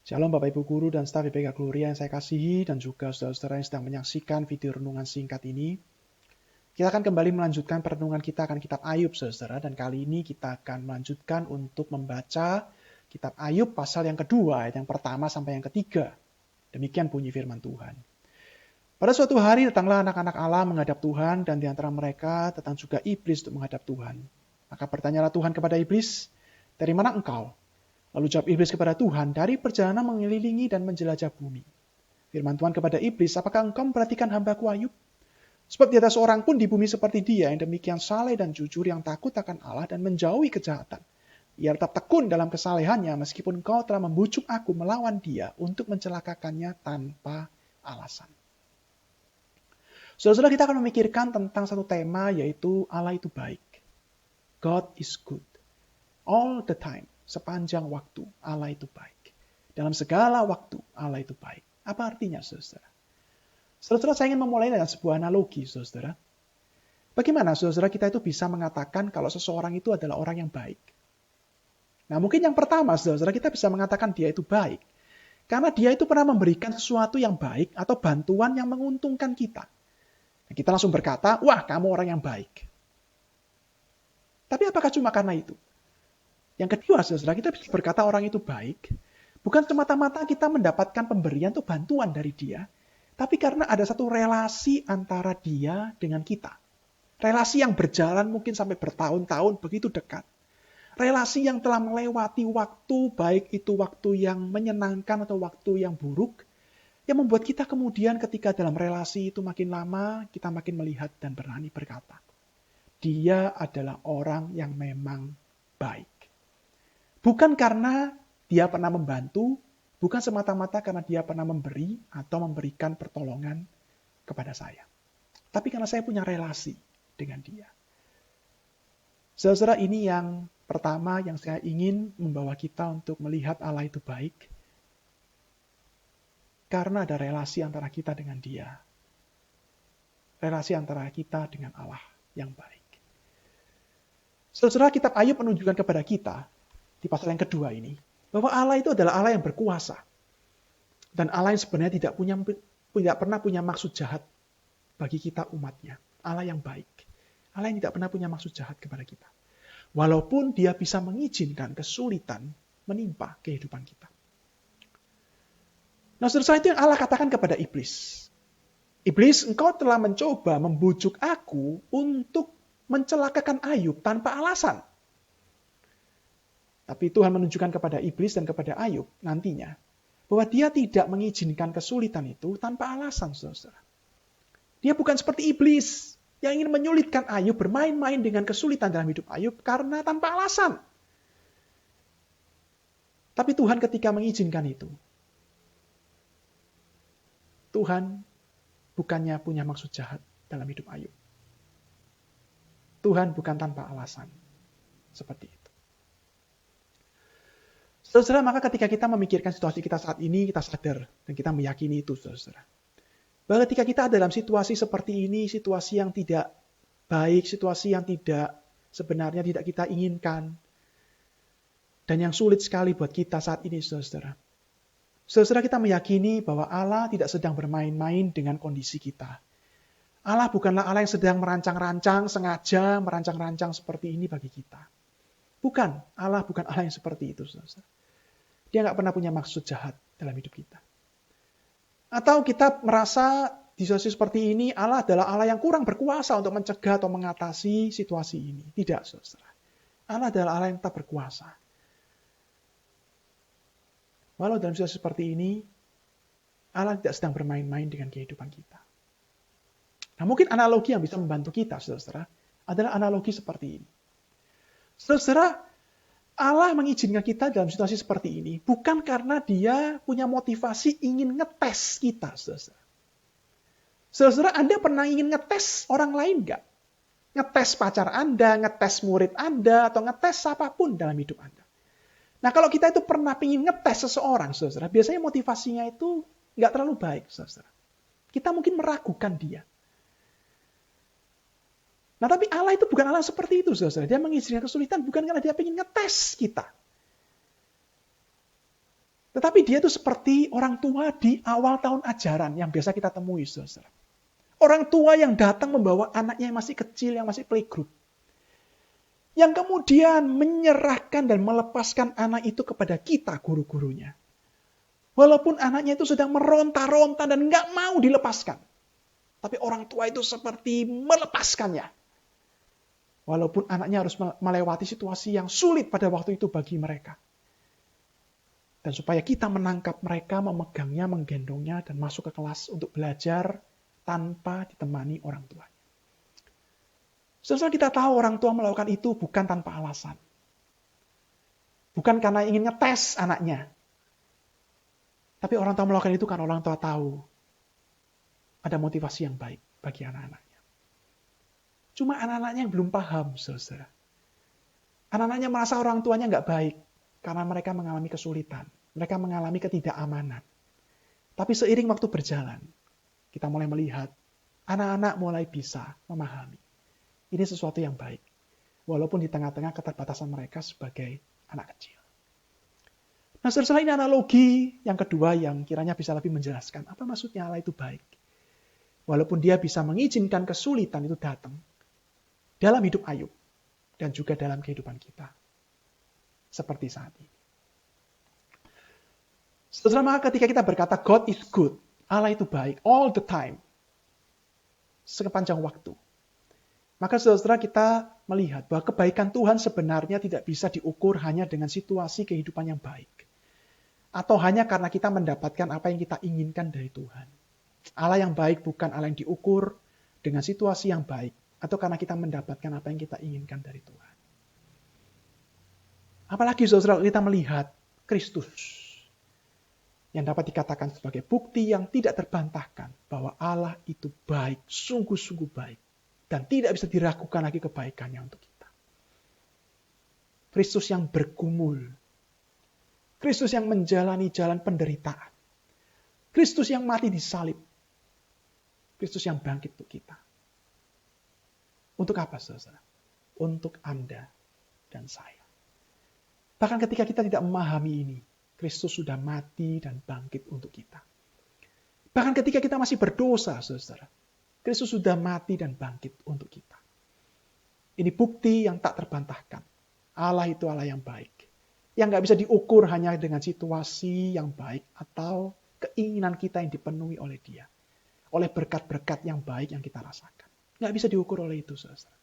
Shalom Bapak Ibu Guru dan staf IPK Gloria yang saya kasihi dan juga saudara-saudara yang sedang menyaksikan video renungan singkat ini. Kita akan kembali melanjutkan perenungan kita akan kitab Ayub saudara, dan kali ini kita akan melanjutkan untuk membaca kitab Ayub pasal yang kedua, ayat yang pertama sampai yang ketiga. Demikian bunyi firman Tuhan. Pada suatu hari datanglah anak-anak Allah menghadap Tuhan, dan di antara mereka datang juga iblis untuk menghadap Tuhan. Maka bertanyalah Tuhan kepada iblis, "Dari mana engkau?" Lalu jawab iblis kepada Tuhan, "Dari perjalanan mengelilingi dan menjelajah bumi." Firman Tuhan kepada iblis, "Apakah engkau memperhatikan hamba-Ku Ayub? Sebab tiada seorang pun di bumi seperti dia yang demikian saleh dan jujur, yang takut akan Allah dan menjauhi kejahatan. Ia tetap tekun dalam kesalehannya meskipun engkau telah membujuk aku melawan dia untuk mencelakakannya tanpa alasan." Saudara-saudara, kita akan memikirkan tentang satu tema, yaitu Allah itu baik. God is good. All the time. Sepanjang waktu, Allah itu baik. Dalam segala waktu, Allah itu baik. Apa artinya, saudara? Saudara, saya ingin memulai dengan sebuah analogi, saudara. Bagaimana, saudara, kita itu bisa mengatakan kalau seseorang itu adalah orang yang baik? Nah, mungkin yang pertama, saudara, kita bisa mengatakan dia itu baik. Karena dia itu pernah memberikan sesuatu yang baik atau bantuan yang menguntungkan kita. Nah, kita langsung berkata, wah, kamu orang yang baik. Tapi apakah cuma karena itu? Yang kedua, saudara, kita bisa berkata orang itu baik, bukan semata-mata kita mendapatkan pemberian atau bantuan dari dia, tapi karena ada satu relasi antara dia dengan kita. Relasi yang berjalan mungkin sampai bertahun-tahun, begitu dekat. Relasi yang telah melewati waktu, baik itu waktu yang menyenangkan atau waktu yang buruk, yang membuat kita kemudian ketika dalam relasi itu makin lama, kita makin melihat dan berani berkata, dia adalah orang yang memang baik. Bukan karena dia pernah membantu, bukan semata-mata karena dia pernah memberi atau memberikan pertolongan kepada saya. Tapi karena saya punya relasi dengan dia. Saudara, ini yang pertama yang saya ingin membawa kita untuk melihat Allah itu baik. Karena ada relasi antara kita dengan dia. Relasi antara kita dengan Allah yang baik. Saudara, kitab Ayub menunjukkan kepada kita, di pasal yang kedua ini, bahwa Allah itu adalah Allah yang berkuasa. Dan Allah yang sebenarnya tidak pernah punya maksud jahat bagi kita umatnya. Allah yang baik. Allah yang tidak pernah punya maksud jahat kepada kita. Walaupun dia bisa mengizinkan kesulitan menimpa kehidupan kita. Nah, saudara, itu yang Allah katakan kepada iblis. Iblis, engkau telah mencoba membujuk aku untuk mencelakakan Ayub tanpa alasan. Tapi Tuhan menunjukkan kepada iblis dan kepada Ayub nantinya bahwa dia tidak mengizinkan kesulitan itu tanpa alasan, saudara. Dia bukan seperti iblis yang ingin menyulitkan Ayub, bermain-main dengan kesulitan dalam hidup Ayub karena tanpa alasan. Tapi Tuhan ketika mengizinkan itu, Tuhan bukannya punya maksud jahat dalam hidup Ayub. Tuhan bukan tanpa alasan seperti itu. Saudara, maka ketika kita memikirkan situasi kita saat ini, kita sadar dan kita meyakini itu, saudara. Bahwa ketika kita dalam situasi seperti ini, situasi yang tidak baik, situasi yang tidak sebenarnya tidak kita inginkan, dan yang sulit sekali buat kita saat ini, saudara. Saudara, kita meyakini bahwa Allah tidak sedang bermain-main dengan kondisi kita. Allah bukanlah Allah yang sedang merancang-rancang, sengaja merancang-rancang seperti ini bagi kita. Bukan, Allah bukan Allah yang seperti itu, saudara. Dia nggak pernah punya maksud jahat dalam hidup kita. Atau kita merasa di situasi seperti ini, Allah adalah Allah yang kurang berkuasa untuk mencegah atau mengatasi situasi ini. Tidak, saudara. Allah adalah Allah yang tetap berkuasa. Walau dalam situasi seperti ini, Allah tidak sedang bermain-main dengan kehidupan kita. Nah, mungkin analogi yang bisa membantu kita, saudara, adalah analogi seperti ini. Saudara, Allah mengizinkan kita dalam situasi seperti ini bukan karena dia punya motivasi ingin ngetes kita, saudara. Saudara, Anda pernah ingin ngetes orang lain nggak? Ngetes pacar Anda, ngetes murid Anda, atau ngetes apapun dalam hidup Anda. Nah, kalau kita itu pernah ingin ngetes seseorang, saudara, biasanya motivasinya itu nggak terlalu baik, saudara. Kita mungkin meragukan dia. Nah, tapi Allah itu bukan Allah seperti itu, saudara. Dia mengizinkan kesulitan bukan karena dia ingin ngetes kita. Tetapi dia itu seperti orang tua di awal tahun ajaran yang biasa kita temui, saudara. Orang tua yang datang membawa anaknya yang masih kecil, yang masih playgroup. Yang kemudian menyerahkan dan melepaskan anak itu kepada kita, guru-gurunya. Walaupun anaknya itu sedang meronta-ronta dan nggak mau dilepaskan. Tapi orang tua itu seperti melepaskannya. Walaupun anaknya harus melewati situasi yang sulit pada waktu itu bagi mereka. Dan supaya kita menangkap mereka, memegangnya, menggendongnya, dan masuk ke kelas untuk belajar tanpa ditemani orang tua. Setelah kita tahu orang tua melakukan itu bukan tanpa alasan. Bukan karena ingin ngetes anaknya. Tapi orang tua melakukan itu karena orang tua tahu ada motivasi yang baik bagi anak-anaknya. Cuma anak-anaknya yang belum paham, saudara. Anak-anaknya merasa orang tuanya nggak baik karena mereka mengalami kesulitan. Mereka mengalami ketidakamanan. Tapi seiring waktu berjalan, kita mulai melihat anak-anak mulai bisa memahami. Ini sesuatu yang baik. Walaupun di tengah-tengah keterbatasan mereka sebagai anak kecil. Nah, setelah ini analogi yang kedua yang kiranya bisa lebih menjelaskan. Apa maksudnya Allah itu baik? Walaupun dia bisa mengizinkan kesulitan itu datang dalam hidup Ayub dan juga dalam kehidupan kita. Seperti saat ini. Setelah maka ketika kita berkata God is good, Allah itu baik all the time, sepanjang waktu. Maka saudara kita melihat bahwa kebaikan Tuhan sebenarnya tidak bisa diukur hanya dengan situasi kehidupan yang baik. Atau hanya karena kita mendapatkan apa yang kita inginkan dari Tuhan. Allah yang baik bukan Allah yang diukur dengan situasi yang baik. Atau karena kita mendapatkan apa yang kita inginkan dari Tuhan. Apalagi saudara kita melihat Kristus. Yang dapat dikatakan sebagai bukti yang tidak terbantahkan. Bahwa Allah itu baik, sungguh-sungguh baik. Dan tidak bisa diragukan lagi kebaikannya untuk kita. Kristus yang bergumul. Kristus yang menjalani jalan penderitaan. Kristus yang mati di salib. Kristus yang bangkit untuk kita. Untuk apa, saudara? Untuk Anda dan saya. Bahkan ketika kita tidak memahami ini, Kristus sudah mati dan bangkit untuk kita. Bahkan ketika kita masih berdosa, saudara, Kristus sudah mati dan bangkit untuk kita. Ini bukti yang tak terbantahkan. Allah itu Allah yang baik. Yang gak bisa diukur hanya dengan situasi yang baik atau keinginan kita yang dipenuhi oleh Dia. Oleh berkat-berkat yang baik yang kita rasakan. Gak bisa diukur oleh itu, saudara.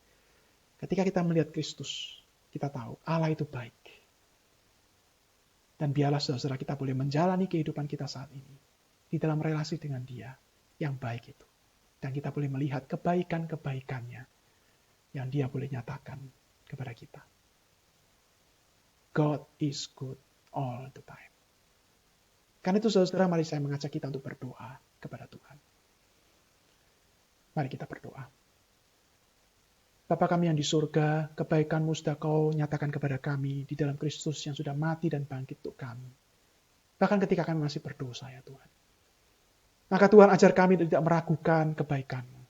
Ketika kita melihat Kristus, kita tahu Allah itu baik. Dan biarlah saudara kita boleh menjalani kehidupan kita saat ini. Di dalam relasi dengan Dia yang baik itu. Dan kita boleh melihat kebaikan-kebaikannya yang Dia boleh nyatakan kepada kita. God is good all the time. Karena itu saudara, mari saya mengajak kita untuk berdoa kepada Tuhan. Mari kita berdoa. Bapa kami yang di surga, kebaikan-Mu sudah Kau nyatakan kepada kami di dalam Kristus yang sudah mati dan bangkit untuk kami. Bahkan ketika kami masih berdosa ya Tuhan. Maka Tuhan ajar kami tidak meragukan kebaikan-Mu.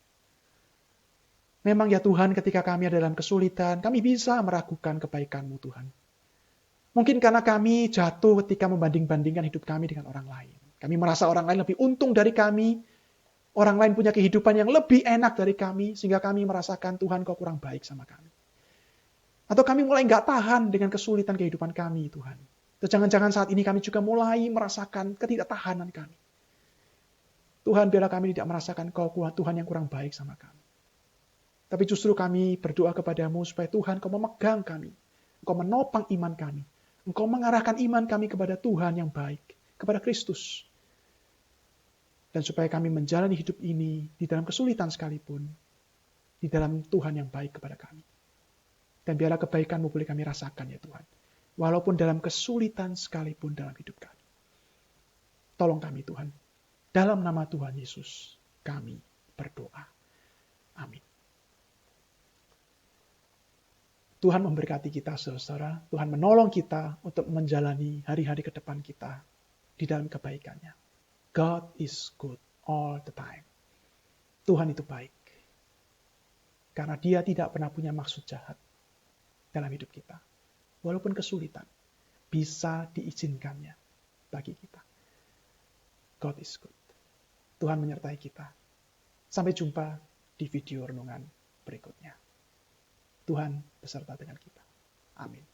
Memang ya Tuhan ketika kami ada dalam kesulitan, kami bisa meragukan kebaikan-Mu Tuhan. Mungkin karena kami jatuh ketika membanding-bandingkan hidup kami dengan orang lain. Kami merasa orang lain lebih untung dari kami. Orang lain punya kehidupan yang lebih enak dari kami. Sehingga kami merasakan Tuhan Kau kurang baik sama kami. Atau kami mulai nggak tahan dengan kesulitan kehidupan kami Tuhan. Atau jangan-jangan saat ini kami juga mulai merasakan ketidaktahanan kami. Tuhan biarlah kami tidak merasakan Kau Tuhan yang kurang baik sama kami. Tapi justru kami berdoa kepadamu supaya Tuhan Kau memegang kami. Engkau menopang iman kami. Engkau mengarahkan iman kami kepada Tuhan yang baik. Kepada Kristus. Dan supaya kami menjalani hidup ini di dalam kesulitan sekalipun. Di dalam Tuhan yang baik kepada kami. Dan biarlah kebaikan-Mu boleh kami rasakan ya Tuhan. Walaupun dalam kesulitan sekalipun dalam hidup kami. Tolong kami Tuhan. Dalam nama Tuhan Yesus kami berdoa. Amin. Tuhan memberkati kita saudara. Tuhan menolong kita untuk menjalani hari-hari ke depan kita di dalam kebaikannya. God is good all the time. Tuhan itu baik. Karena Dia tidak pernah punya maksud jahat dalam hidup kita. Walaupun kesulitan, bisa diizinkannya. bagi kita. God is good. Tuhan menyertai kita. Sampai jumpa di video renungan berikutnya. Tuhan beserta dengan kita. Amin.